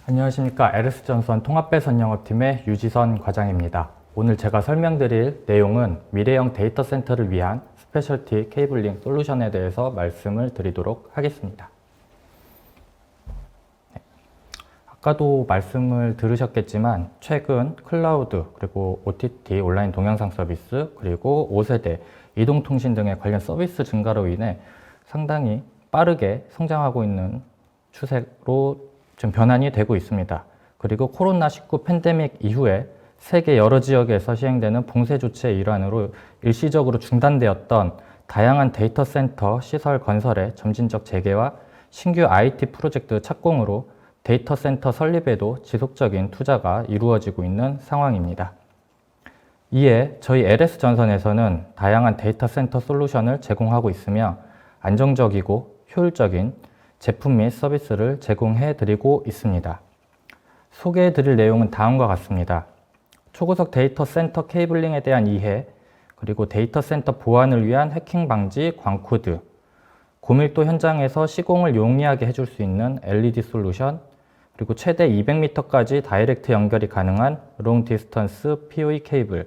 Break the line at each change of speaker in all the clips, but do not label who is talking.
안녕하십니까. LS전선 통합배선 영업팀의 유지선 과장입니다. 오늘 제가 설명드릴 내용은 미래형 데이터 센터를 위한 스페셜티 케이블링 솔루션에 대해서 말씀을 드리도록 하겠습니다. 아까도 말씀을 들으셨겠지만 최근 클라우드 그리고 OTT 온라인 동영상 서비스 그리고 5세대 이동통신 등의 관련 서비스 증가로 인해 상당히 빠르게 성장하고 있는 추세로 좀 변환이 되고 있습니다. 그리고 코로나19 팬데믹 이후에 세계 여러 지역에서 시행되는 봉쇄 조치의 일환으로 일시적으로 중단되었던 다양한 데이터 센터 시설 건설의 점진적 재개와 신규 IT 프로젝트 착공으로 데이터 센터 설립에도 지속적인 투자가 이루어지고 있는 상황입니다. 이에 저희 LS전선에서는 다양한 데이터 센터 솔루션을 제공하고 있으며 안정적이고 효율적인 제품 및 서비스를 제공해 드리고 있습니다. 소개해 드릴 내용은 다음과 같습니다. 초고속 데이터 센터 케이블링에 대한 이해, 그리고 데이터 센터 보안을 위한 해킹 방지 광코드, 고밀도 현장에서 시공을 용이하게 해줄 수 있는 LED 솔루션, 그리고 최대 200m까지 다이렉트 연결이 가능한 롱 디스턴스 PoE 케이블,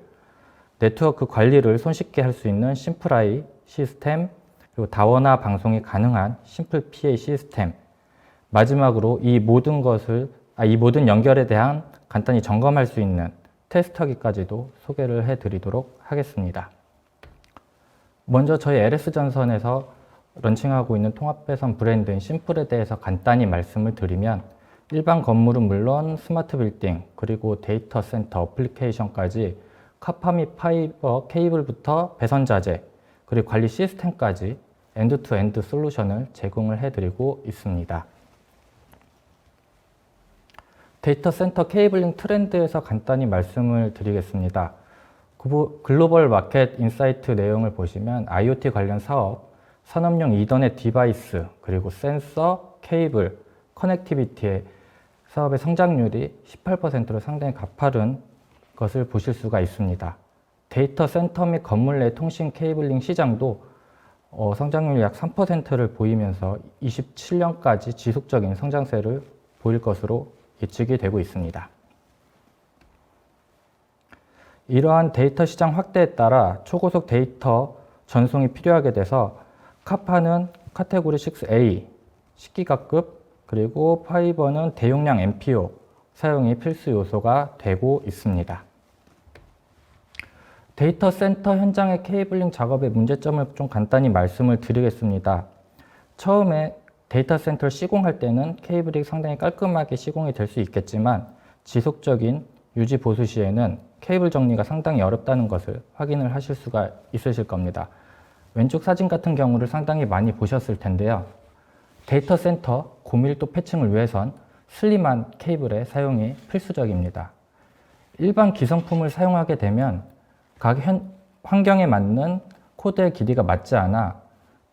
네트워크 관리를 손쉽게 할 수 있는 심플아이 시스템, 그리고 다원화 방송이 가능한 심플 PA 시스템, 마지막으로 이 모든 연결에 대한 간단히 점검할 수 있는 테스터기까지도 소개를 해드리도록 하겠습니다. 먼저 저희 LS전선에서 런칭하고 있는 통합배선 브랜드인 심플에 대해서 간단히 말씀을 드리면 일반 건물은 물론 스마트 빌딩 그리고 데이터 센터 어플리케이션까지 카파 및 파이버 케이블부터 배선 자재 그리고 관리 시스템까지 엔드투엔드 솔루션을 제공을 해드리고 있습니다. 데이터 센터 케이블링 트렌드에서 간단히 말씀을 드리겠습니다. 글로벌 마켓 인사이트 내용을 보시면 IoT 관련 사업, 산업용 이더넷 디바이스, 그리고 센서, 케이블, 커넥티비티의 사업의 성장률이 18%로 상당히 가파른 것을 보실 수가 있습니다. 데이터 센터 및 건물 내 통신 케이블링 시장도 성장률이 약 3%를 보이면서 27년까지 지속적인 성장세를 보일 것으로 예측이 되고 있습니다. 이러한 데이터 시장 확대에 따라 초고속 데이터 전송이 필요하게 돼서 카파는 카테고리 6A 10기가급 그리고 파이버는 대용량 MPO 사용이 필수 요소가 되고 있습니다. 데이터 센터 현장의 케이블링 작업의 문제점을 좀 간단히 말씀을 드리겠습니다. 처음에 데이터 센터를 시공할 때는 케이블이 상당히 깔끔하게 시공이 될 수 있겠지만 지속적인 유지 보수 시에는 케이블 정리가 상당히 어렵다는 것을 확인을 하실 수가 있으실 겁니다. 왼쪽 사진 같은 경우를 상당히 많이 보셨을 텐데요. 데이터 센터 고밀도 패칭을 위해선 슬림한 케이블의 사용이 필수적입니다. 일반 기성품을 사용하게 되면 각 환경에 맞는 코드의 길이가 맞지 않아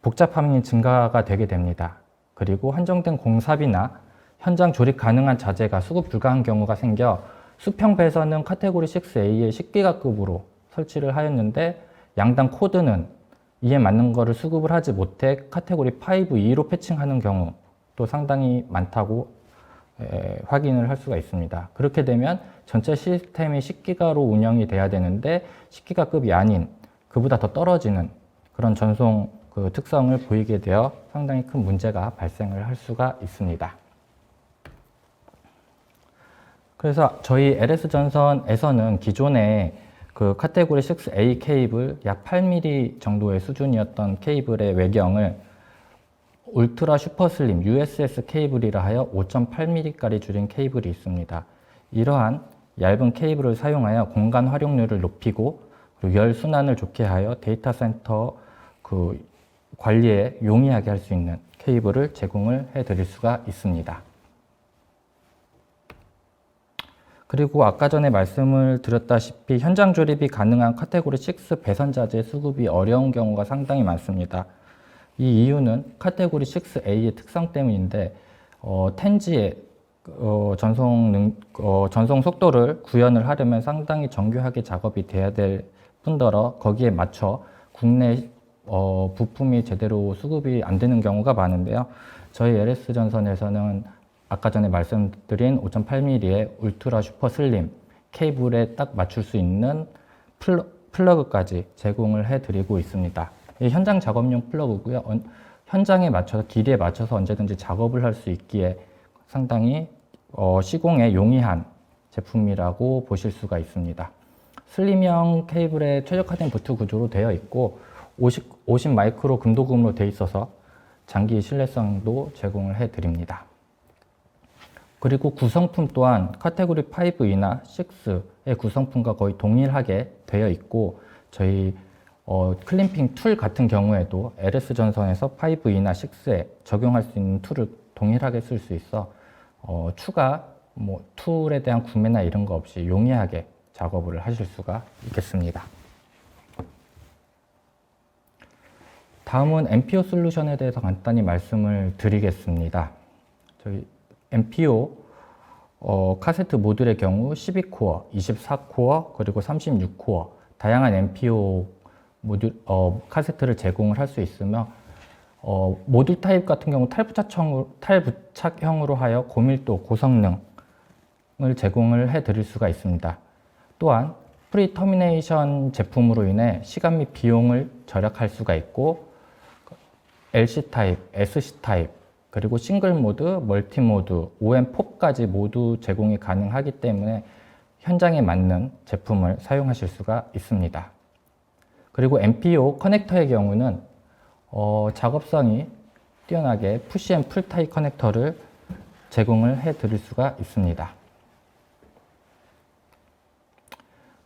복잡함이 증가가 되게 됩니다. 그리고 한정된 공삽이나 현장 조립 가능한 자재가 수급 불가한 경우가 생겨 수평 배선은 카테고리 6A의 10기가급으로 설치를 하였는데 양당 코드는 이에 맞는 것을 수급을 하지 못해 카테고리 5E로 패칭하는 경우도 상당히 많다고 확인을 할 수가 있습니다. 그렇게 되면 전체 시스템이 10기가로 운영이 돼야 되는데 10기가급이 아닌 그보다 더 떨어지는 그런 전송 특성을 보이게 되어 상당히 큰 문제가 발생을 할 수가 있습니다. 그래서 저희 LS전선에서는 기존에 카테고리 6A 케이블 약 8mm 정도의 수준이었던 케이블의 외경을 울트라 슈퍼슬림 USS 케이블이라 하여 5.8mm까지 줄인 케이블이 있습니다. 이러한 얇은 케이블을 사용하여 공간 활용률을 높이고 그리고 열 순환을 좋게 하여 데이터 센터 관리에 용이하게 할 수 있는 케이블을 제공을 해드릴 수가 있습니다. 그리고 아까 전에 말씀을 드렸다시피 현장 조립이 가능한 카테고리 6 배선 자재 수급이 어려운 경우가 상당히 많습니다. 이 이유는 카테고리 6A의 특성 때문인데 텐지의 전송 속도를 구현을 하려면 상당히 정교하게 작업이 돼야 될 뿐더러 거기에 맞춰 국내 부품이 제대로 수급이 안 되는 경우가 많은데요. 저희 LS전선에서는 아까 전에 말씀드린 5.8mm의 울트라 슈퍼 슬림 케이블에 딱 맞출 수 있는 플러그까지 제공을 해드리고 있습니다. 이 현장 작업용 플러그고요. 현장에 맞춰서 길이에 맞춰서 언제든지 작업을 할 수 있기에 상당히 시공에 용이한 제품이라고 보실 수가 있습니다. 슬림형 케이블에 최적화된 부트 구조로 되어 있고 50 마이크로 금도금으로 되어 있어서 장기 신뢰성도 제공을 해드립니다. 그리고 구성품 또한 카테고리 5E나 6의 구성품과 거의 동일하게 되어 있고 저희 클림핑 툴 같은 경우에도 LS 전선에서 5E나 6에 적용할 수 있는 툴을 동일하게 쓸 수 있어 추가 툴에 대한 구매나 이런 거 없이 용이하게 작업을 하실 수가 있겠습니다. 다음은 MPO 솔루션에 대해서 간단히 말씀을 드리겠습니다. 저희 MPO 카세트 모듈의 경우 12코어, 24코어, 그리고 36코어 다양한 MPO 모듈, 카세트를 제공을 할 수 있으며 모듈 타입 같은 경우 탈부착형으로 하여 고밀도, 고성능을 제공을 해드릴 수가 있습니다. 또한 프리 터미네이션 제품으로 인해 시간 및 비용을 절약할 수가 있고 LC 타입, SC 타입, 그리고 싱글 모드, 멀티 모드, OM4까지 모두 제공이 가능하기 때문에 현장에 맞는 제품을 사용하실 수가 있습니다. 그리고 MPO 커넥터의 경우는 작업성이 뛰어나게 푸시 앤 풀 타입 커넥터를 제공을 해 드릴 수가 있습니다.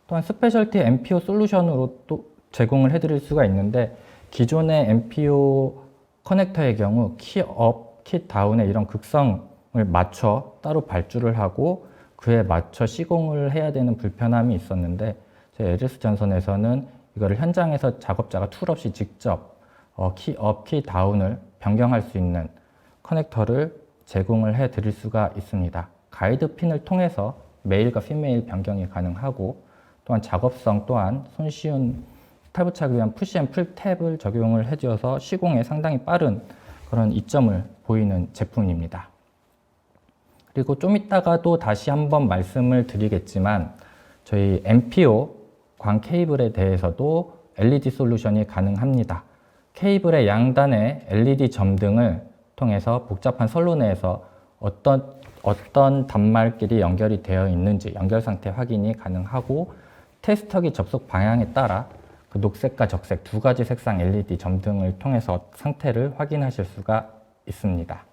또한 스페셜티 MPO 솔루션으로 또 제공을 해 드릴 수가 있는데 기존의 MPO 커넥터의 경우 키업, 키다운의 이런 극성을 맞춰 따로 발주를 하고 그에 맞춰 시공을 해야 되는 불편함이 있었는데 저희 LS 전선에서는 이거를 현장에서 작업자가 툴 없이 직접 키업, 키다운을 변경할 수 있는 커넥터를 제공을 해 드릴 수가 있습니다. 가이드 핀을 통해서 메일과 피메일 변경이 가능하고 또한 작업성 또한 손쉬운 탈부착을 위한 푸시 앤 풀 탭을 적용을 해주어서 시공에 상당히 빠른 그런 이점을 보이는 제품입니다. 그리고 좀 이따가도 다시 한번 말씀을 드리겠지만 저희 MPO 광 케이블에 대해서도 LED 솔루션이 가능합니다. 케이블의 양단에 LED 점등을 통해서 복잡한 선로 내에서 어떤 단말끼리 연결이 되어 있는지 연결 상태 확인이 가능하고 테스터기 접속 방향에 따라 그 녹색과 적색 두 가지 색상 LED 점등을 통해서 상태를 확인하실 수가 있습니다.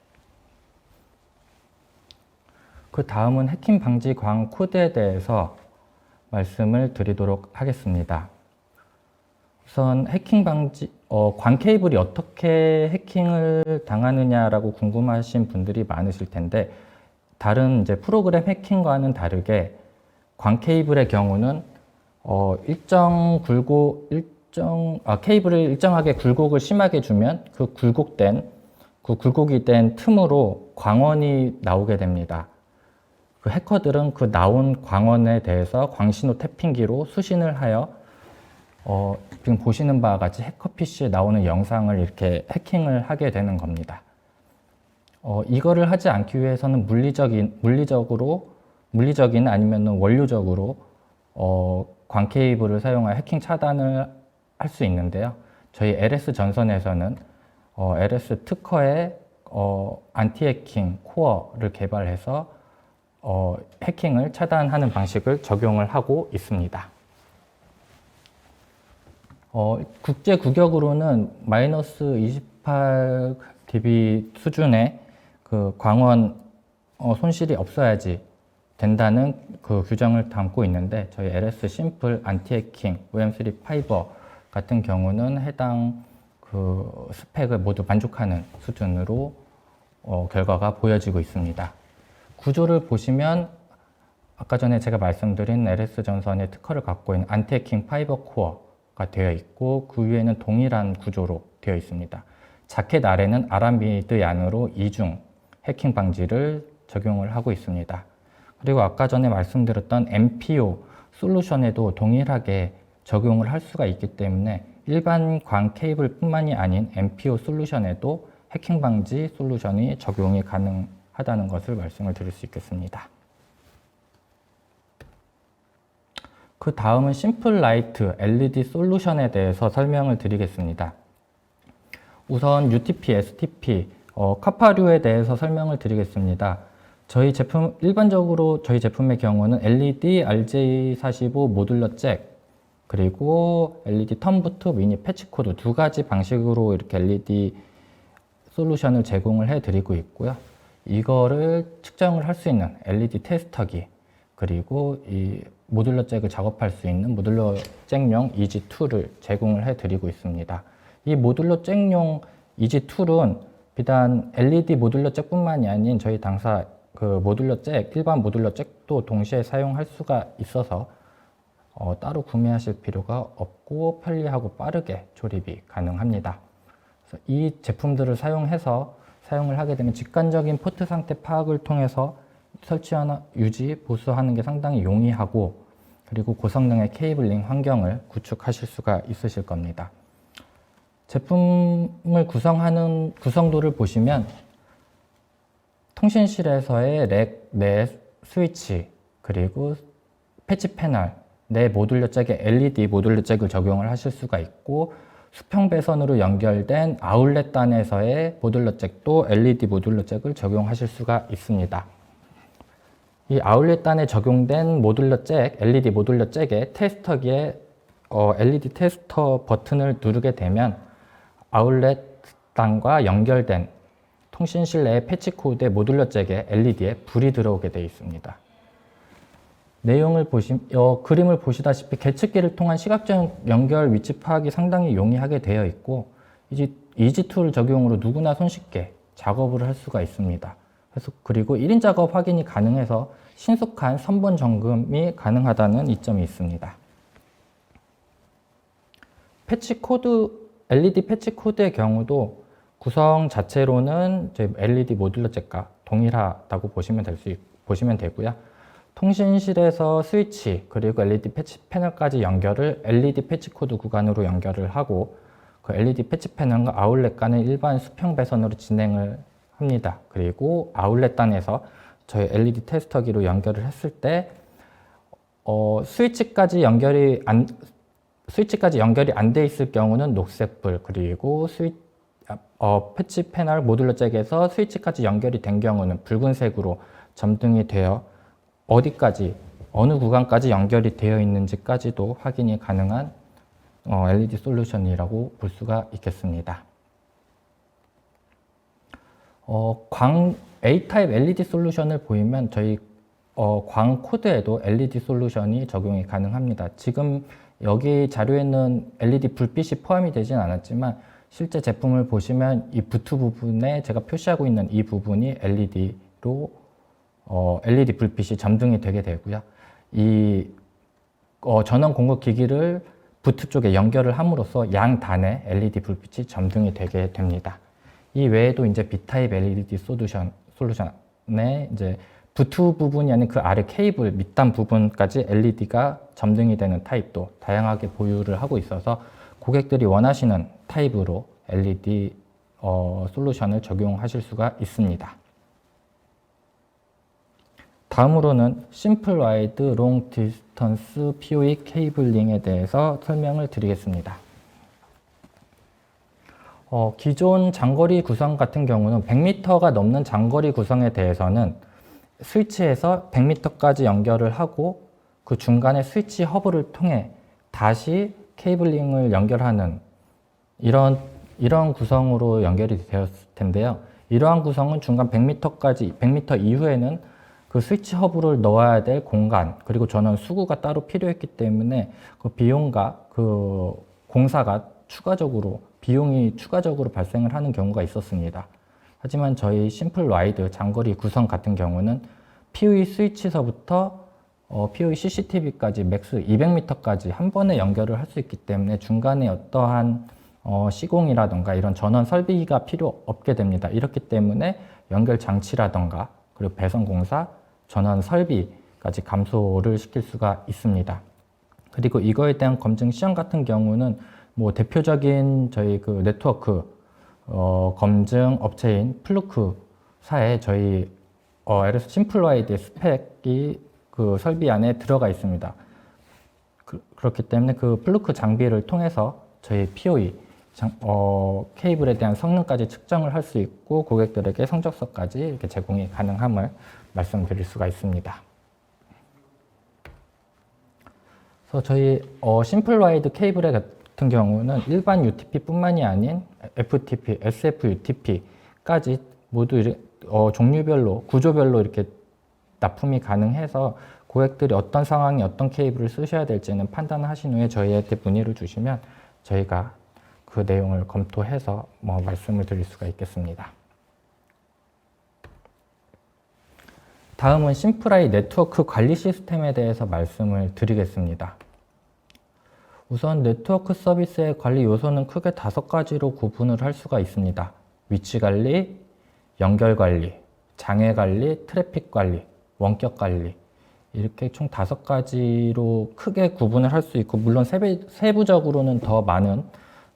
그 다음은 해킹 방지 광 코드에 대해서 말씀을 드리도록 하겠습니다. 우선 해킹 방지, 광 케이블이 어떻게 해킹을 당하느냐라고 궁금하신 분들이 많으실 텐데 다른 이제 프로그램 해킹과는 다르게 광 케이블의 경우는 케이블을 일정하게 굴곡을 심하게 주면 그 굴곡이 된 틈으로 광원이 나오게 됩니다. 그 해커들은 그 나온 광원에 대해서 광신호 태핑기로 수신을 하여 지금 보시는 바와 같이 해커 PC에 나오는 영상을 이렇게 해킹을 하게 되는 겁니다. 이거를 하지 않기 위해서는 물리적인 아니면 원료적으로 광 케이블을 사용하여 해킹 차단을 할 수 있는데요. 저희 LS 전선에서는 LS 특허의 안티 해킹 코어를 개발해서 해킹을 차단하는 방식을 적용을 하고 있습니다. 국제 규격으로는 마이너스 28 dB 수준의 그 광원 손실이 없어야지 된다는 그 규정을 담고 있는데 저희 LS 심플 안티 해킹 OM3 파이버 같은 경우는 해당 그 스펙을 모두 만족하는 수준으로 결과가 보여지고 있습니다. 구조를 보시면 아까 전에 제가 말씀드린 LS 전선의 특허를 갖고 있는 안티 해킹 파이버 코어가 되어 있고 그 위에는 동일한 구조로 되어 있습니다. 자켓 아래는 아라미드 얀으로 이중 해킹 방지를 적용을 하고 있습니다. 그리고 아까 전에 말씀드렸던 MPO 솔루션에도 동일하게 적용을 할 수가 있기 때문에 일반 광 케이블 뿐만이 아닌 MPO 솔루션에도 해킹 방지 솔루션이 적용이 가능합니다. 하다는 것을 말씀을 드릴 수 있겠습니다. 그 다음은 심플 라이트 LED 솔루션에 대해서 설명을 드리겠습니다. 우선 UTP, STP, 카파류에 대해서 설명을 드리겠습니다. 저희 제품, 일반적으로 저희 제품의 경우는 LED, RJ45 모듈러 잭, 그리고 LED 텀부트 미니 패치코드 두 가지 방식으로 이렇게 LED 솔루션을 제공을 해 드리고 있고요. 이거를 측정을 할 수 있는 LED 테스터기, 그리고 이 모듈러 잭을 작업할 수 있는 모듈러 잭용 EG2를 제공을 해 드리고 있습니다. 이 모듈러 잭용 EG2는 비단 LED 모듈러 잭뿐만이 아닌 저희 당사 그 모듈러 잭, 일반 모듈러 잭도 동시에 사용할 수가 있어서 따로 구매하실 필요가 없고 편리하고 빠르게 조립이 가능합니다. 그래서 이 제품들을 사용을 하게 되면 직관적인 포트 상태 파악을 통해서 설치하나 유지, 보수하는 게 상당히 용이하고, 그리고 고성능의 케이블링 환경을 구축하실 수가 있으실 겁니다. 제품을 구성하는 구성도를 보시면 통신실에서의 렉 내 스위치, 그리고 패치 패널 내 모듈러 잭에 LED 모듈러 잭을 적용을 하실 수가 있고, 수평 배선으로 연결된 아울렛 단에서의 모듈러 잭도 LED 모듈러 잭을 적용하실 수가 있습니다. 이 아울렛 단에 적용된 모듈러 잭, LED 모듈러 잭의 테스터기에 LED 테스터 버튼을 누르게 되면 아울렛 단과 연결된 통신실 내의 패치 코드의 모듈러 잭에 LED에 불이 들어오게 되어 있습니다. 내용을 그림을 보시다시피 계측기를 통한 시각적 연결 위치 파악이 상당히 용이하게 되어 있고, EG2를 적용으로 누구나 손쉽게 작업을 할 수가 있습니다. 그리고 1인 작업 확인이 가능해서 신속한 선본 점검이 가능하다는 이점이 있습니다. 패치 코드, LED 패치 코드의 경우도 구성 자체로는 LED 모듈러 잭과 동일하다고 보시면 되고요. 통신실에서 스위치 그리고 LED 패치 패널까지 연결을 LED 패치 코드 구간으로 연결을 하고, 그 LED 패치 패널과 아울렛 간의 일반 수평 배선으로 진행을 합니다. 그리고 아울렛 단에서 저희 LED 테스터기로 연결을 했을 때 스위치까지 연결이 안 돼 있을 경우는 녹색불, 그리고 패치 패널 모듈러 잭에서 스위치까지 연결이 된 경우는 붉은색으로 점등이 되어 어느 구간까지 연결이 되어 있는지까지도 확인이 가능한 LED 솔루션이라고 볼 수가 있겠습니다. A타입 LED 솔루션을 보이면 저희 광 코드에도 LED 솔루션이 적용이 가능합니다. 지금 여기 자료에는 LED 불빛이 포함이 되진 않았지만 실제 제품을 보시면 이 부트 부분에 제가 표시하고 있는 이 부분이 LED로 LED 불빛이 점등이 되게 되고요. 이 전원 공급 기기를 부트 쪽에 연결을 함으로써 양 단에 LED 불빛이 점등이 되게 됩니다. 이 외에도 이제 B타입 LED 솔루션에 이제 부트 부분이 아닌 그 아래 케이블 밑단 부분까지 LED가 점등이 되는 타입도 다양하게 보유를 하고 있어서 고객들이 원하시는 타입으로 LED 솔루션을 적용하실 수가 있습니다. 다음으로는 심플 와이드 롱 디스턴스 PoE 케이블링에 대해서 설명을 드리겠습니다. 기존 장거리 구성 같은 경우는 100m가 넘는 장거리 구성에 대해서는 스위치에서 100m까지 연결을 하고 그 중간에 스위치 허브를 통해 다시 케이블링을 연결하는 이런 구성으로 연결이 되었을 텐데요. 이러한 구성은 중간 100m 이후에는 그 스위치 허브를 넣어야 될 공간, 그리고 전원 수구가 따로 필요했기 때문에 그 비용과 그 공사가 비용이 추가적으로 발생을 하는 경우가 있었습니다. 하지만 저희 심플 와이드 장거리 구성 같은 경우는 PoE 스위치서부터 PoE CCTV까지 맥스 200m까지 한 번에 연결을 할 수 있기 때문에 중간에 어떠한 시공이라던가 이런 전원 설비가 필요 없게 됩니다. 이렇기 때문에 연결 장치라던가 그리고 배선 공사, 전원 설비까지 감소를 시킬 수가 있습니다. 그리고 이거에 대한 검증 시험 같은 경우는 뭐 대표적인 저희 그 네트워크 검증 업체인 플루크사의 저희 LS 심플와이드의 스펙이 그 설비 안에 들어가 있습니다. 그렇기 때문에 그 플루크 장비를 통해서 저희 POE 케이블에 대한 성능까지 측정을 할 수 있고 고객들에게 성적서까지 이렇게 제공이 가능함을 말씀드릴 수가 있습니다. 그래서 저희 심플와이드 케이블 같은 경우는 일반 UTP뿐만이 아닌 FTP, SF-UTP까지 모두 종류별로, 구조별로 이렇게 납품이 가능해서 고객들이 어떤 상황에 어떤 케이블을 쓰셔야 될지는 판단하신 후에 저희한테 문의를 주시면 저희가 그 내용을 검토해서 말씀을 드릴 수가 있겠습니다. 다음은 심플아이 네트워크 관리 시스템에 대해서 말씀을 드리겠습니다. 우선 네트워크 서비스의 관리 요소는 크게 5가지로 구분을 할 수가 있습니다. 위치 관리, 연결 관리, 장애 관리, 트래픽 관리, 원격 관리, 이렇게 총 5가지로 크게 구분을 할 수 있고, 물론 세부적으로는 더 많은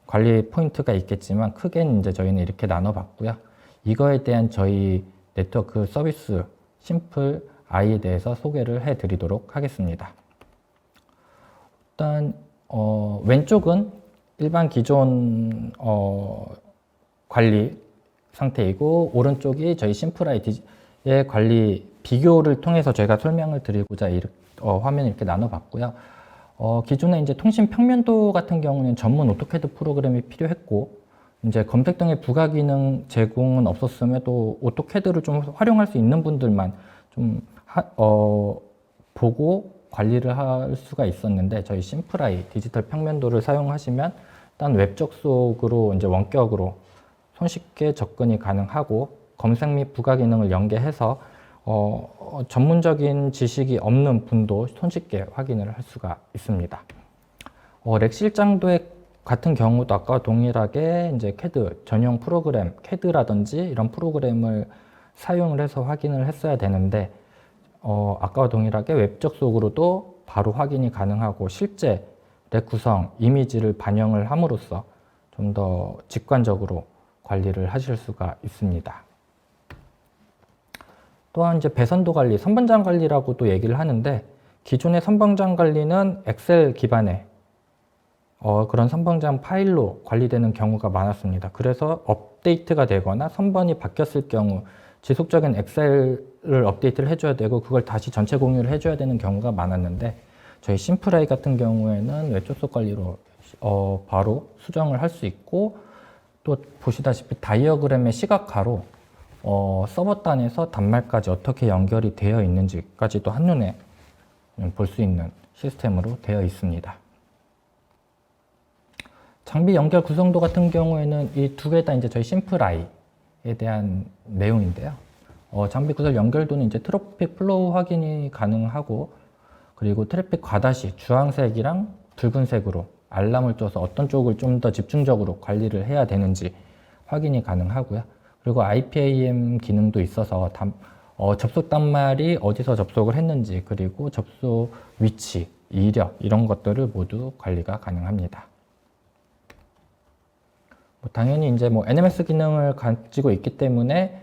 관리 포인트가 있겠지만 크게는 이제 저희는 이렇게 나눠봤고요. 이거에 대한 저희 네트워크 서비스 심플 아이에 대해서 소개를 해드리도록 하겠습니다. 일단 왼쪽은 일반 기존 관리 상태이고, 오른쪽이 저희 심플 아이의 관리 비교를 통해서 저희가 설명을 드리고자 화면을 이렇게 나눠봤고요. 기존에 이제 통신 평면도 같은 경우는 전문 오토캐드 프로그램이 필요했고, 이제 검색 등의 부가 기능 제공은 없었음에도 오토캐드를 좀 활용할 수 있는 분들만 좀 보고 관리를 할 수가 있었는데, 저희 심플아이 디지털 평면도를 사용하시면 일단 웹 접속으로 이제 원격으로 손쉽게 접근이 가능하고, 검색 및 부가 기능을 연계해서 전문적인 지식이 없는 분도 손쉽게 확인을 할 수가 있습니다. 렉 실장도의 같은 경우도 아까와 동일하게 이제 캐드 전용 프로그램, 캐드라든지 이런 프로그램을 사용을 해서 확인을 했어야 되는데, 아까와 동일하게 웹 접속으로도 바로 확인이 가능하고, 실제 렉 구성, 이미지를 반영을 함으로써 좀 더 직관적으로 관리를 하실 수가 있습니다. 또한 이제 배선도 관리, 선반장 관리라고도 얘기를 하는데, 기존의 선반장 관리는 엑셀 기반의 그런 선반장 파일로 관리되는 경우가 많았습니다. 그래서 업데이트가 되거나 선번이 바뀌었을 경우 지속적인 엑셀을 업데이트를 해줘야 되고, 그걸 다시 전체 공유를 해줘야 되는 경우가 많았는데, 저희 심플아이 같은 경우에는 웹 접속 관리로 바로 수정을 할 수 있고, 또 보시다시피 다이어그램의 시각화로 서버 단에서 단말까지 어떻게 연결이 되어 있는지까지도 한눈에 볼 수 있는 시스템으로 되어 있습니다. 장비 연결 구성도 같은 경우에는 이 두 개 다 이제 저희 심플아이에 대한 내용인데요. 장비 구성 연결도는 이제 트래픽 플로우 확인이 가능하고, 그리고 트래픽 과다시 주황색이랑 붉은색으로 알람을 줘서 어떤 쪽을 좀 더 집중적으로 관리를 해야 되는지 확인이 가능하고요. 그리고 IPAM 기능도 있어서 접속 단말이 어디서 접속을 했는지, 그리고 접속 위치, 이력 이런 것들을 모두 관리가 가능합니다. 당연히 이제 NMS 기능을 가지고 있기 때문에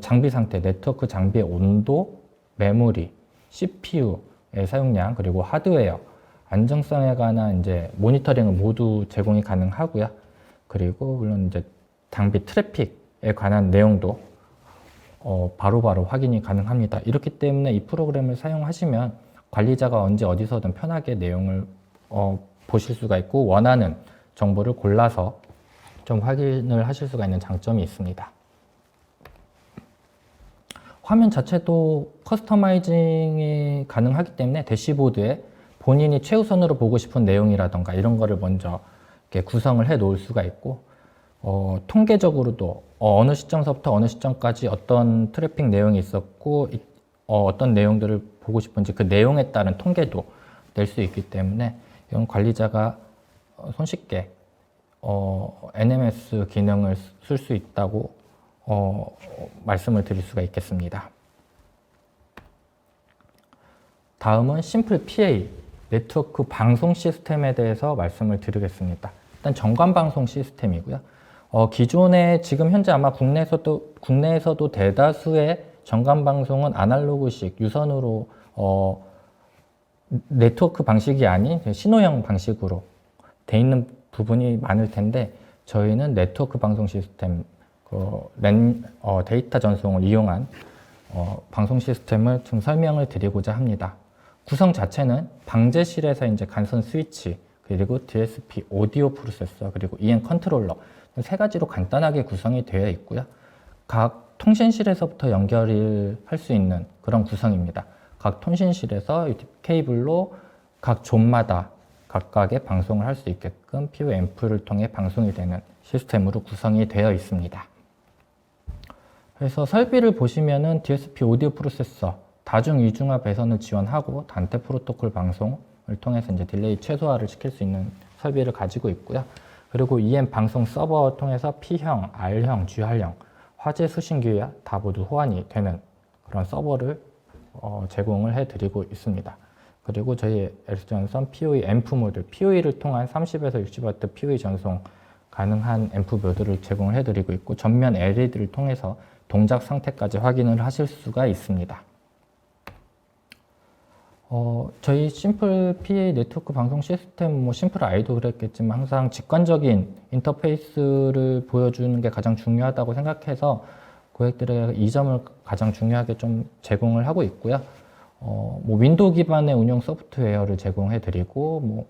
장비 상태, 네트워크 장비의 온도, 메모리, CPU의 사용량, 그리고 하드웨어, 안정성에 관한 이제 모니터링을 모두 제공이 가능하고요. 그리고 물론 이제 장비 트래픽에 관한 내용도 바로바로 확인이 가능합니다. 이렇기 때문에 이 프로그램을 사용하시면 관리자가 언제 어디서든 편하게 내용을 보실 수가 있고, 원하는 정보를 골라서 좀 확인을 하실 수가 있는 장점이 있습니다. 화면 자체도 커스터마이징이 가능하기 때문에 대시보드에 본인이 최우선으로 보고 싶은 내용이라던가 이런 거를 먼저 이렇게 구성을 해 놓을 수가 있고, 통계적으로도 어느 시점서부터 어느 시점까지 어떤 트래픽 내용이 있었고, 어떤 내용들을 보고 싶은지 그 내용에 따른 통계도 낼 수 있기 때문에 이건 관리자가 손쉽게 NMS 기능을 쓸 수 있다고 말씀을 드릴 수가 있겠습니다. 다음은 심플 PA, 네트워크 방송 시스템에 대해서 말씀을 드리겠습니다. 일단 전관 방송 시스템이고요. 기존에 지금 현재 아마 국내에서도 대다수의 전관 방송은 아날로그식 유선으로 네트워크 방식이 아닌 신호형 방식으로 돼 있는 부분이 많을 텐데, 저희는 네트워크 방송 시스템, 데이터 전송을 이용한 방송 시스템을 좀 설명을 드리고자 합니다. 구성 자체는 방제실에서 이제 간선 스위치, 그리고 DSP 오디오 프로세서, 그리고 EN 컨트롤러 세 가지로 간단하게 구성이 되어 있고요. 각 통신실에서부터 연결을 할 수 있는 그런 구성입니다. 각 통신실에서 케이블로 각 존마다 각각의 방송을 할 수 있게끔 POE 앰프를 통해 방송이 되는 시스템으로 구성이 되어 있습니다. 그래서 설비를 보시면은 DSP 오디오 프로세서, 다중 이중화 배선을 지원하고 단테 프로토콜 방송을 통해서 이제 딜레이 최소화를 시킬 수 있는 설비를 가지고 있고요. 그리고 EM 방송 서버 통해서 P형, R형, GR형, 화재 수신기와 다 모두 호환이 되는 그런 서버를 제공을 해드리고 있습니다. 그리고 저희 LC전선 POE 앰프 모듈, POE를 통한 30에서 60W POE 전송 가능한 앰프 모듈을 제공을 해드리고 있고, 전면 LED를 통해서 동작 상태까지 확인을 하실 수가 있습니다. 저희 심플 PA 네트워크 방송 시스템, 심플 아이도 그랬겠지만 항상 직관적인 인터페이스를 보여주는 게 가장 중요하다고 생각해서 고객들에게 이 점을 가장 중요하게 좀 제공을 하고 있고요. 윈도우 기반의 운영 소프트웨어를 제공해 드리고,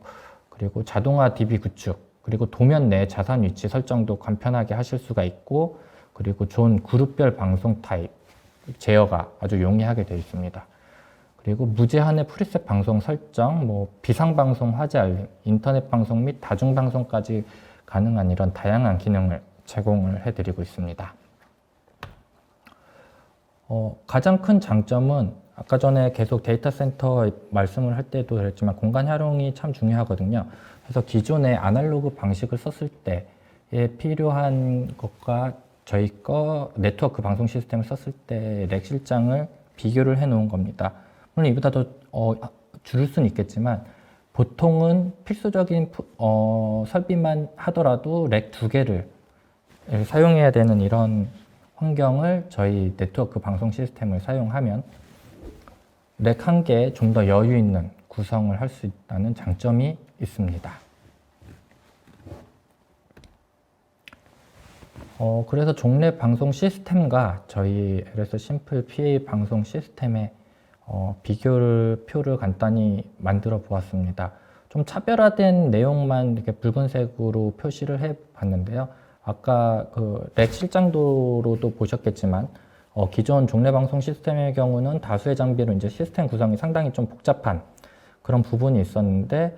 그리고 자동화 DB 구축, 그리고 도면 내 자산 위치 설정도 간편하게 하실 수가 있고, 그리고 존 그룹별 방송 타입 제어가 아주 용이하게 되어 있습니다. 그리고 무제한의 프리셋 방송 설정, 비상방송 화재 알림, 인터넷 방송 및 다중방송까지 가능한 이런 다양한 기능을 제공을 해드리고 있습니다. 가장 큰 장점은 아까 전에 계속 데이터 센터 말씀을 할 때도 그랬지만 공간 활용이 참 중요하거든요. 그래서 기존의 아날로그 방식을 썼을 때에 필요한 것과 저희 거 네트워크 방송 시스템을 썼을 때 렉 실장을 비교를 해 놓은 겁니다. 물론 이보다 더 줄일 수는 있겠지만 보통은 필수적인 설비만 하더라도 렉 2개를 사용해야 되는 이런 환경을 저희 네트워크 방송 시스템을 사용하면 렉 1개에 좀 더 여유 있는 구성을 할 수 있다는 장점이 있습니다. 그래서 종래 방송 시스템과 저희 LS 심플 PA 방송 시스템의 비교를 간단히 만들어 보았습니다. 좀 차별화된 내용만 이렇게 붉은색으로 표시를 해 봤는데요. 아까 렉 실장도로도 보셨겠지만 기존 종래 방송 시스템의 경우는 다수의 장비로 이제 시스템 구성이 상당히 좀 복잡한 그런 부분이 있었는데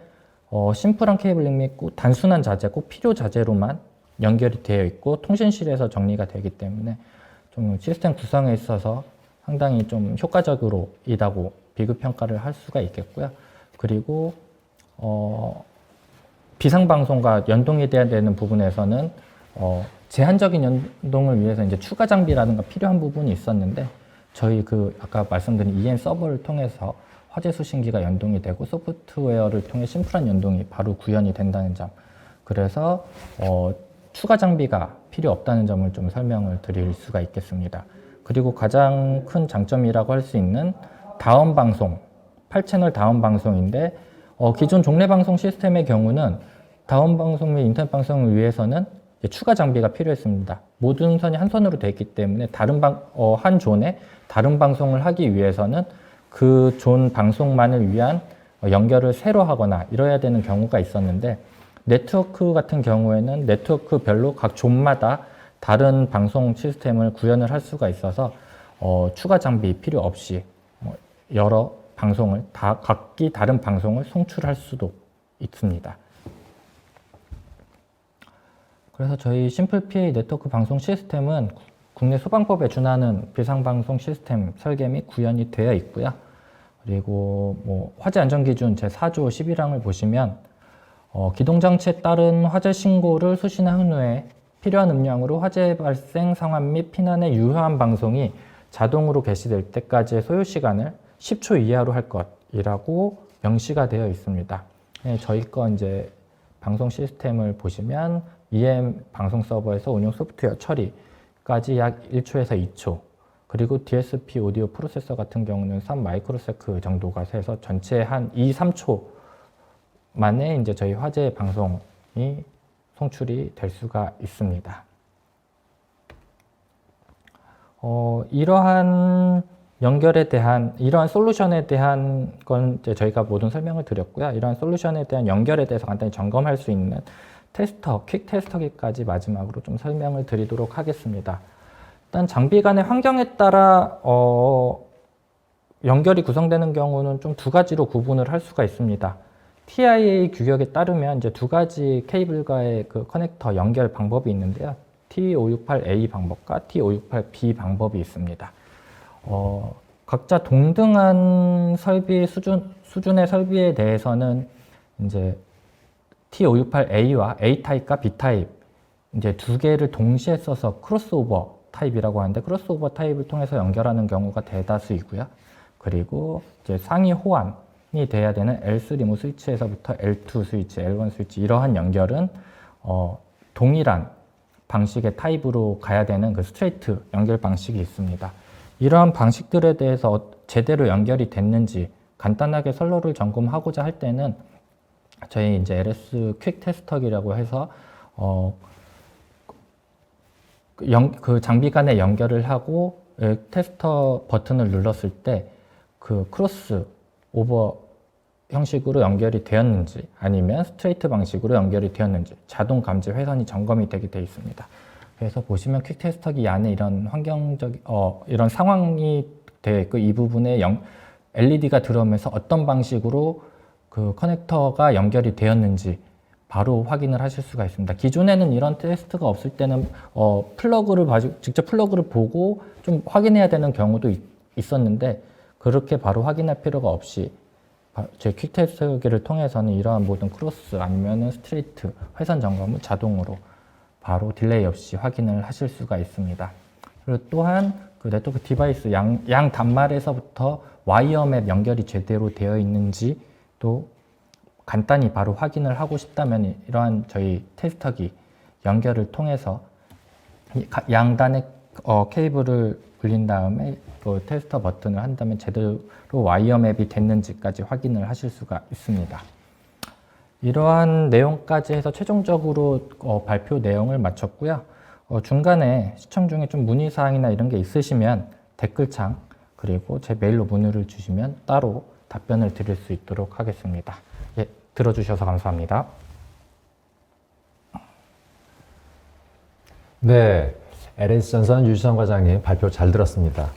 심플한 케이블링 및 단순한 자재, 꼭 필요 자재로만 연결이 되어 있고 통신실에서 정리가 되기 때문에 좀 시스템 구성에 있어서 상당히 좀 효과적으로 이다고 비교 평가를 할 수가 있겠고요. 그리고 비상방송과 연동이 돼야 되는 부분에서는 제한적인 연동을 위해서 이제 추가 장비라든가 필요한 부분이 있었는데 저희 아까 말씀드린 EN 서버를 통해서 화재 수신기가 연동이 되고 소프트웨어를 통해 심플한 연동이 바로 구현이 된다는 점, 그래서 추가 장비가 필요 없다는 점을 좀 설명을 드릴 수가 있겠습니다. 그리고 가장 큰 장점이라고 할 수 있는 다음 방송, 8채널 다음 방송인데 기존 종래 방송 시스템의 경우는 다음 방송 및 인터넷 방송을 위해서는 추가 장비가 필요했습니다. 모든 선이 한 선으로 되어 있기 때문에 한 존에 다른 방송을 하기 위해서는 그 존 방송만을 위한 연결을 새로 하거나 이뤄야 되는 경우가 있었는데, 네트워크 같은 경우에는 네트워크별로 각 존마다 다른 방송 시스템을 구현을 할 수가 있어서 추가 장비 필요 없이 여러 방송을 각기 다른 방송을 송출할 수도 있습니다. 그래서 저희 심플 PA 네트워크 방송 시스템은 국내 소방법에 준하는 비상방송 시스템 설계 및 구현이 되어 있고요. 그리고 화재 안전기준 제4조 11항을 보시면 기동장치에 따른 화재 신고를 수신한 후에 필요한 음량으로 화재 발생 상황 및 피난의 유효한 방송이 자동으로 개시될 때까지의 소요 시간을 10초 이하로 할 것이라고 명시가 되어 있습니다. 저희 거 이제 방송 시스템을 보시면 EM 방송 서버에서 운용 소프트웨어 처리까지 약 1초에서 2초, 그리고 DSP 오디오 프로세서 같은 경우는 3 마이크로세컨드 정도가 새서 전체 한 2, 3초 만에 이제 저희 화제 방송이 송출이 될 수가 있습니다. 이러한 연결에 대한, 이러한 솔루션에 대한 건 이제 저희가 모든 설명을 드렸고요. 이러한 솔루션에 대한 연결에 대해서 간단히 점검할 수 있는 테스터, 퀵 테스터기까지 마지막으로 좀 설명을 드리도록 하겠습니다. 일단 장비 간의 환경에 따라 연결이 구성되는 경우는 좀 두 가지로 구분을 할 수가 있습니다. TIA 규격에 따르면 이제 두 가지 케이블과의 그 커넥터 연결 방법이 있는데요. T568A 방법과 T568B 방법이 있습니다. 각자 동등한 설비 수준의 설비에 대해서는 이제 T568A와 A 타입과 B 타입 이제 두 개를 동시에 써서 크로스오버 타입이라고 하는데, 크로스오버 타입을 통해서 연결하는 경우가 대다수이고요. 그리고 이제 상위 호환이 돼야 되는 L3 모 스위치에서부터 L2 스위치, L1 스위치 이러한 연결은 동일한 방식의 타입으로 가야 되는 그 스트레이트 연결 방식이 있습니다. 이러한 방식들에 대해서 제대로 연결이 됐는지 간단하게 선로를 점검하고자 할 때는 저희 이제 LS 퀵 테스터기라고 해서 그 장비 간에 연결을 하고 테스터 버튼을 눌렀을 때 그 크로스 오버 형식으로 연결이 되었는지 아니면 스트레이트 방식으로 연결이 되었는지 자동 감지 회선이 점검이 되게 되어 있습니다. 그래서 보시면 퀵 테스터기 안에 이런 이런 상황이 되어 있고, 이 부분에 LED가 들어오면서 어떤 방식으로 그 커넥터가 연결이 되었는지 바로 확인을 하실 수가 있습니다. 기존에는 이런 테스트가 없을 때는 직접 플러그를 보고 좀 확인해야 되는 경우도 있었는데, 그렇게 바로 확인할 필요가 없이 제 퀵 테스터기를 통해서는 이러한 모든 크로스 아니면 스트레이트 회선 점검을 자동으로 바로 딜레이 없이 확인을 하실 수가 있습니다. 그리고 또한 그 네트워크 디바이스 양 단말에서부터 와이어맵 연결이 제대로 되어 있는지 또 간단히 바로 확인을 하고 싶다면 이러한 저희 테스터기 연결을 통해서 양단의 케이블을 굴린 다음에 그 테스터 버튼을 한다면 제대로 와이어맵이 됐는지까지 확인을 하실 수가 있습니다. 이러한 내용까지 해서 최종적으로 발표 내용을 마쳤고요. 중간에 시청 중에 좀 문의사항이나 이런 게 있으시면 댓글창 그리고 제 메일로 문의를 주시면 따로 답변을 드릴 수 있도록 하겠습니다. 예, 들어주셔서 감사합니다.
네, LS전선 유지선 과장님 발표 잘 들었습니다.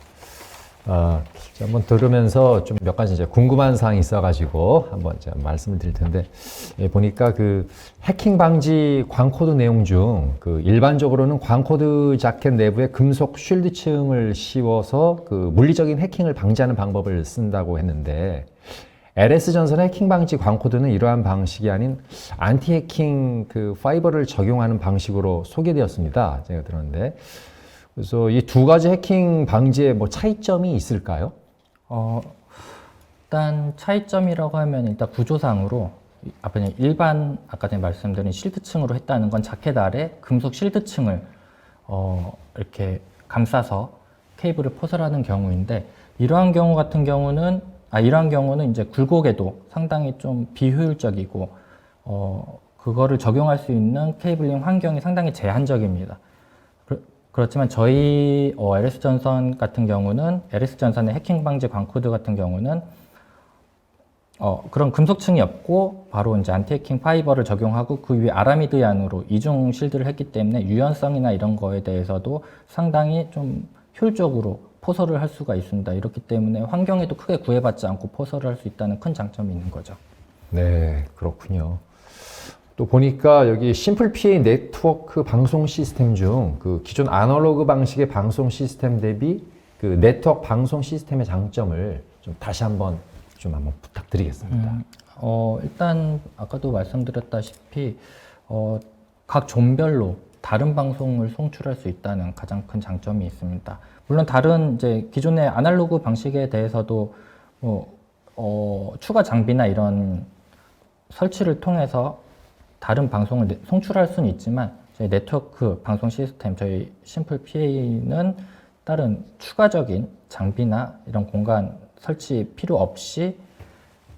한번 들으면서 좀 몇 가지 이제 궁금한 사항이 있어가지고 한번 제가 말씀을 드릴 텐데, 보니까 그 해킹 방지 광코드 내용 중 그 일반적으로는 광코드 자켓 내부에 금속 쉴드층을 씌워서 그 물리적인 해킹을 방지하는 방법을 쓴다고 했는데, LS전선 해킹 방지 광코드는 이러한 방식이 아닌 안티 해킹 그 파이버를 적용하는 방식으로 소개되었습니다. 제가 들었는데, 그래서 이 두 가지 해킹 방지에 뭐 차이점이 있을까요?
일단 차이점이라고 하면 일단 구조상으로 아까 전에 말씀드린 실드층으로 했다는 건 자켓 아래 금속 실드층을 이렇게 감싸서 케이블을 포설하는 경우인데, 이러한 경우는 이제 굴곡에도 상당히 좀 비효율적이고 그거를 적용할 수 있는 케이블링 환경이 상당히 제한적입니다. 그렇지만 저희 LS전선 같은 경우는, LS전선의 해킹 방지 광코드 같은 경우는 그런 금속층이 없고 바로 이제 안티 해킹 파이버를 적용하고 그 위에 아라미드얀으로 이중 실드를 했기 때문에 유연성이나 이런 거에 대해서도 상당히 좀 효율적으로 포설을 할 수가 있습니다. 이렇기 때문에 환경에도 크게 구애받지 않고 포설을 할 수 있다는 큰 장점이 있는 거죠.
네, 그렇군요. 또 보니까 여기 심플 PA 네트워크 방송 시스템 중 그 기존 아날로그 방식의 방송 시스템 대비 그 네트워크 방송 시스템의 장점을 좀 다시 한번 부탁드리겠습니다.
일단 아까도 말씀드렸다시피 각 존별로 다른 방송을 송출할 수 있다는 가장 큰 장점이 있습니다. 물론 다른 이제 기존의 아날로그 방식에 대해서도 추가 장비나 이런 설치를 통해서 다른 방송을 송출할 수는 있지만 저희 네트워크 방송 시스템, 저희 심플 PA는 다른 추가적인 장비나 이런 공간 설치 필요 없이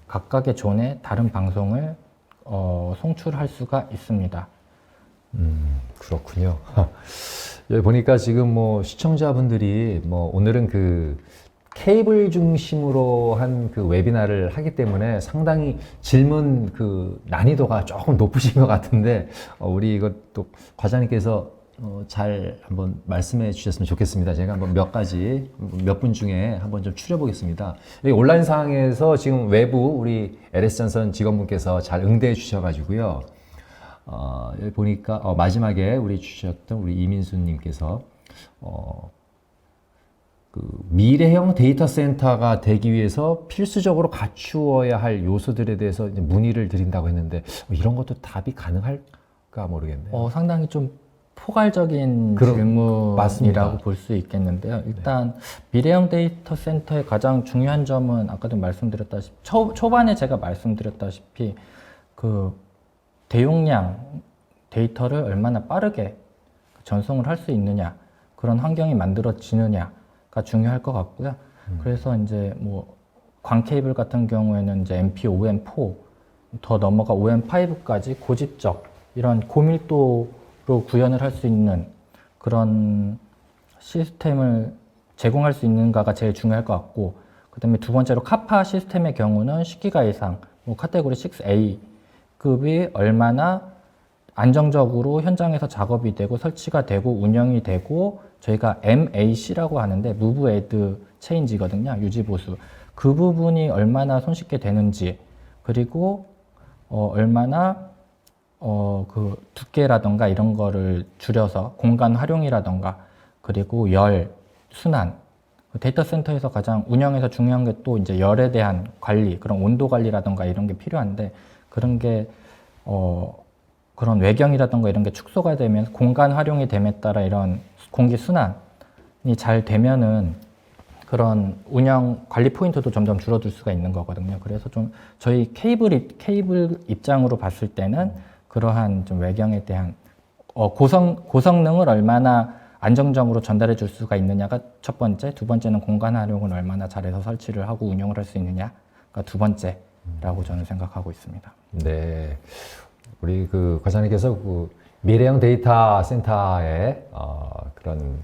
각각의 존에 다른 방송을 송출할 수가 있습니다.
그렇군요. 여기 보니까 지금 뭐 시청자분들이 뭐 오늘은 그 케이블 중심으로 한 그 웨비나를 하기 때문에 상당히 질문 그 난이도가 조금 높으신 것 같은데 우리 이것도 과장님께서 잘 한번 말씀해 주셨으면 좋겠습니다. 제가 한번 몇 가지 몇 분 중에 한번 좀 추려보겠습니다. 여기 온라인 상에서 지금 외부 우리 LS 전선 직원분께서 잘 응대해 주셔가지고요. 여기 보니까 마지막에 우리 주셨던 우리 이민수님께서 그 미래형 데이터 센터가 되기 위해서 필수적으로 갖추어야 할 요소들에 대해서 이제 문의를 드린다고 했는데 이런 것도 답이 가능할까 모르겠네요.
상당히 좀 포괄적인 질문이라고
맞습니다.
볼 수 있겠는데요. 일단 미래형 데이터 센터의 가장 중요한 점은 아까도 말씀드렸다시피 초반에 제가 말씀드렸다시피 그 대용량 데이터를 얼마나 빠르게 전송을 할 수 있느냐, 그런 환경이 만들어지느냐가 중요할 것 같고요. 그래서 이제 뭐 광 케이블 같은 경우에는 이제 MP5, M4 더 넘어가 OM5까지 고집적 이런 고밀도로 구현을 할 수 있는 그런 시스템을 제공할 수 있는가가 제일 중요할 것 같고, 그 다음에 두 번째로 카파 시스템의 경우는 10기가 이상, 뭐 카테고리 6A 급이 얼마나 안정적으로 현장에서 작업이 되고 설치가 되고 운영이 되고, 저희가 MAC라고 하는데 Move Add Change거든요. 유지보수. 그 부분이 얼마나 손쉽게 되는지, 그리고 얼마나 그 두께라던가 이런 거를 줄여서 공간 활용이라던가, 그리고 열, 순환, 데이터 센터에서 가장 운영에서 중요한 게 또 이제 열에 대한 관리, 그런 온도 관리라던가 이런 게 필요한데, 그런 게 그런 외경이라던가 이런 게 축소가 되면 공간 활용이 됨에 따라 이런 공기 순환이 잘 되면은 그런 운영 관리 포인트도 점점 줄어들 수가 있는 거거든요. 그래서 좀 저희 케이블 입장으로 봤을 때는 그러한 좀 외경에 대한 고성능을 얼마나 안정적으로 전달해 줄 수가 있느냐가 첫 번째, 두 번째는 공간 활용을 얼마나 잘해서 설치를 하고 운영을 할 수 있느냐가 두 번째라고 저는 생각하고 있습니다.
네, 우리 그 과장님께서 그 미래형 데이터 센터의 그런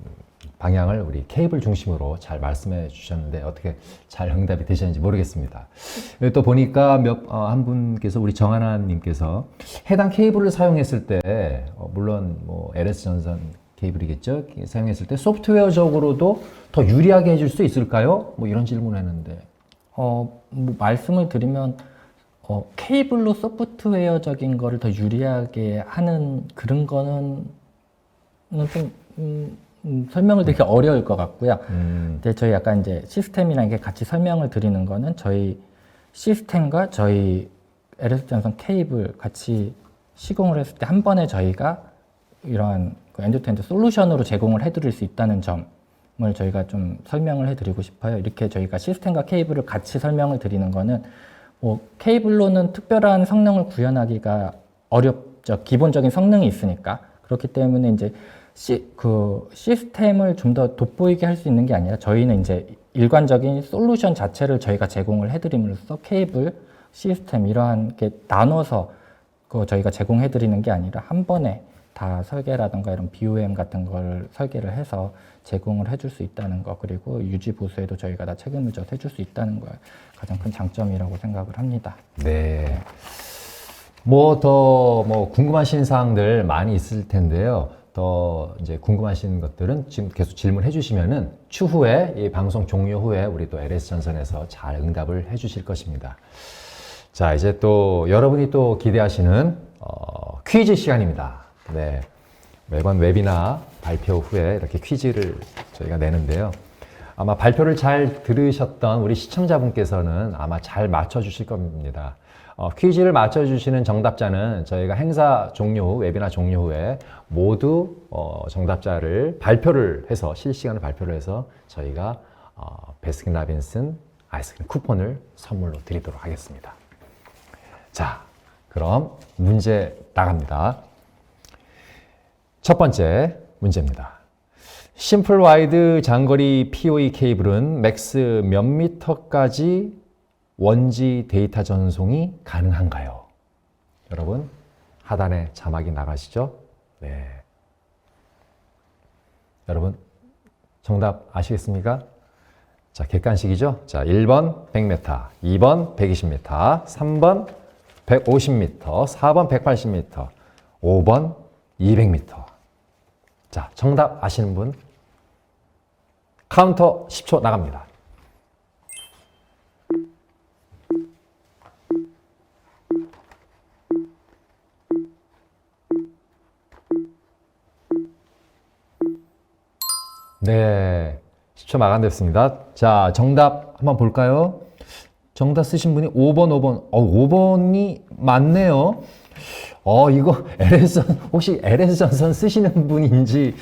방향을 우리 케이블 중심으로 잘 말씀해 주셨는데 어떻게 잘 응답이 되셨는지 모르겠습니다. 여기 또 보니까 한 분께서 우리 정하나님께서 해당 케이블을 사용했을 때 물론 뭐 LS 전선 케이블이겠죠. 사용했을 때 소프트웨어적으로도 더 유리하게 해줄 수 있을까요? 뭐 이런 질문을 했는데.
뭐 말씀을 드리면 케이블로 소프트웨어적인 거를 더 유리하게 하는 그런 거는 좀 설명을 드리기 어려울 것 같고요. 근데 저희 약간 이제 시스템이랑 이게 같이 설명을 드리는 거는 저희 시스템과 저희 LS 전선 케이블 같이 시공을 했을 때 한 번에 저희가 이러한 엔드-투-엔드 솔루션으로 제공을 해드릴 수 있다는 점을 저희가 좀 설명을 해드리고 싶어요. 이렇게 저희가 시스템과 케이블을 같이 설명을 드리는 거는 뭐 케이블로는 특별한 성능을 구현하기가 어렵죠. 기본적인 성능이 있으니까. 그렇기 때문에 이제 시스템을 좀 더 돋보이게 할 수 있는 게 아니라 저희는 이제 일관적인 솔루션 자체를 저희가 제공을 해드림으로써 케이블, 시스템 이러한 게 나눠서 저희가 제공해드리는 게 아니라 한 번에 다 설계라든가 이런 BOM 같은 걸 설계를 해서 제공을 해줄 수 있다는 거, 그리고 유지 보수에도 저희가 다 책임을 져서 해줄 수 있다는 거 가장 큰 장점이라고 생각을 합니다.
네. 뭐 궁금하신 사항들 많이 있을 텐데요. 더 이제 궁금하신 것들은 지금 계속 질문해 주시면은 추후에 이 방송 종료 후에 우리 또 LS 전선에서 잘 응답을 해 주실 것입니다. 자, 이제 또 여러분이 또 기대하시는 퀴즈 시간입니다. 네. 매번 웨비나 발표 후에 이렇게 퀴즈를 저희가 내는데요. 아마 발표를 잘 들으셨던 우리 시청자분께서는 아마 잘 맞춰주실 겁니다. 퀴즈를 맞춰주시는 정답자는 저희가 행사 종료 후, 웨비나 종료 후에 모두 정답자를 발표를 해서 실시간으로 발표를 해서 저희가 베스킨라빈슨 아이스크림 쿠폰을 선물로 드리도록 하겠습니다. 자, 그럼 문제 나갑니다. 첫 번째 문제입니다. 심플 와이드 장거리 PoE 케이블은 맥스 몇 미터까지 원지 데이터 전송이 가능한가요? 여러분 하단에 자막이 나가시죠? 네. 여러분 정답 아시겠습니까? 자, 객관식이죠? 자, 1번 100m, 2번 120m, 3번 150m, 4번 180m, 5번 200m. 자, 정답 아시는 분? 카운터 10초 나갑니다. 네, 10초 마감됐습니다. 자, 정답 한번 볼까요? 정답 쓰신 분이 5번. 5번이 맞네요. 이거 혹시 LS 전선 쓰시는 분인지,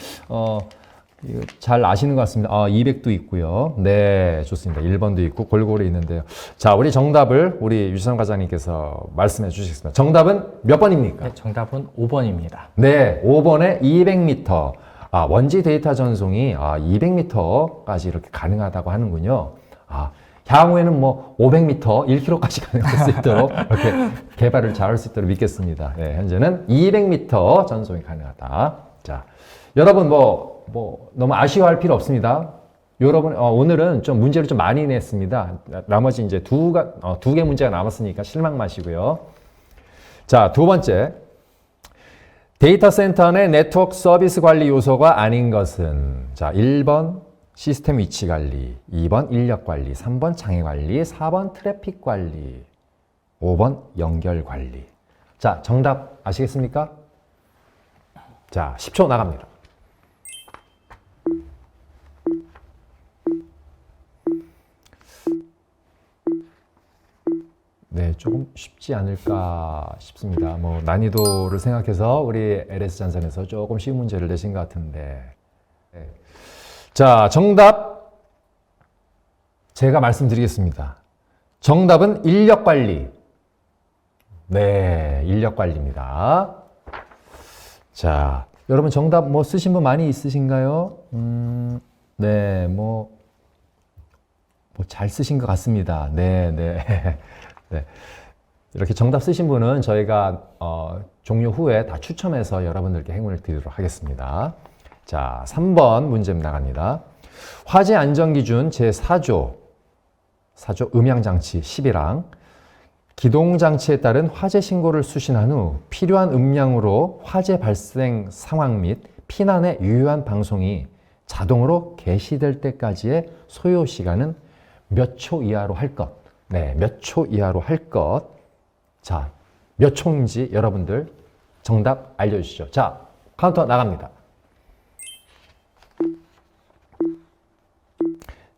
이거 잘 아시는 것 같습니다. 200도 있고요. 네, 좋습니다. 1번도 있고 골고루 있는데요. 자, 우리 정답을 우리 유지선 과장님께서 말씀해 주시겠습니다. 정답은 몇 번입니까?
네, 정답은 5번입니다.
네, 5번에 200m. 원지 데이터 전송이 200m까지 이렇게 가능하다고 하는군요. 향후에는 뭐 500m, 1km까지 가능할 수 있도록 이렇게 개발을 잘할 수 있도록 믿겠습니다. 네, 현재는 200m 전송이 가능하다. 자, 여러분 뭐 너무 아쉬워할 필요 없습니다. 여러분 오늘은 좀 문제를 좀 많이 냈습니다. 나머지 이제 두 개 문제가 남았으니까 실망 마시고요. 자, 두 번째. 데이터 센터 내 네트워크 서비스 관리 요소가 아닌 것은 자, 1번 시스템 위치 관리, 2번 인력 관리, 3번 장애 관리, 4번 트래픽 관리, 5번 연결 관리. 자, 정답 아시겠습니까? 자, 10초 나갑니다. 네, 조금 쉽지 않을까 싶습니다. 뭐 난이도를 생각해서 우리 LS 전선에서 조금 쉬운 문제를 내신 것 같은데. 네. 자, 정답 제가 말씀드리겠습니다. 정답은 인력 관리. 네, 인력 관리입니다. 자, 여러분 정답 뭐 쓰신 분 많이 있으신가요? 네, 뭐 잘 쓰신 것 같습니다. 네. 네. 이렇게 정답 쓰신 분은 저희가 종료 후에 다 추첨해서 여러분들께 행운을 드리도록 하겠습니다. 자, 3번 문제 나갑니다. 화재 안전기준 제4조 음향장치 11항 기동장치에 따른 화재 신고를 수신한 후 필요한 음량으로 화재 발생 상황 및 피난의 유효한 방송이 자동으로 개시될 때까지의 소요 시간은 몇 초 이하로 할 것. 네, 몇 초 이하로 할 것. 자, 몇 초인지 여러분들 정답 알려주시죠. 자, 카운터 나갑니다.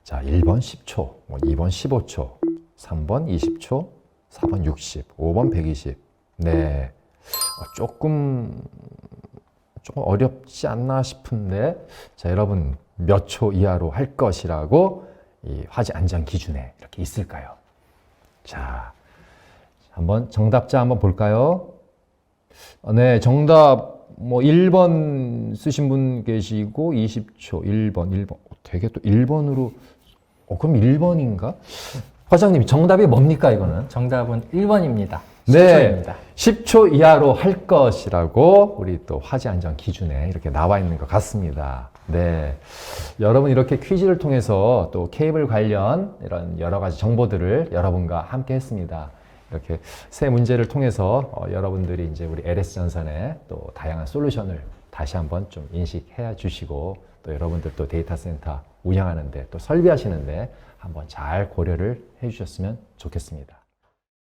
자, 1번 10초, 2번 15초, 3번 20초, 4번 60, 5번 120. 네, 조금 어렵지 않나 싶은데, 자, 여러분 몇 초 이하로 할 것이라고 이 화재 안전 기준에 이렇게 있을까요? 자, 한번 정답자 한번 볼까요? 네, 정답 뭐 1번 쓰신 분 계시고 20초 1번 되게 또 1번으로 그럼 1번인가? 과장님 정답이 뭡니까 이거는?
정답은 1번입니다.
네,
10초입니다.
10초 이하로 할 것이라고 우리 또 화재 안전 기준에 이렇게 나와 있는 것 같습니다. 네, 여러분 이렇게 퀴즈를 통해서 또 케이블 관련 이런 여러 가지 정보들을 여러분과 함께 했습니다. 이렇게 새 문제를 통해서 여러분들이 이제 우리 LS 전선의 또 다양한 솔루션을 다시 한번 좀 인식해 주시고 또 여러분들 또 데이터 센터 운영하는데 또 설비하시는데 한번 잘 고려를 해 주셨으면 좋겠습니다.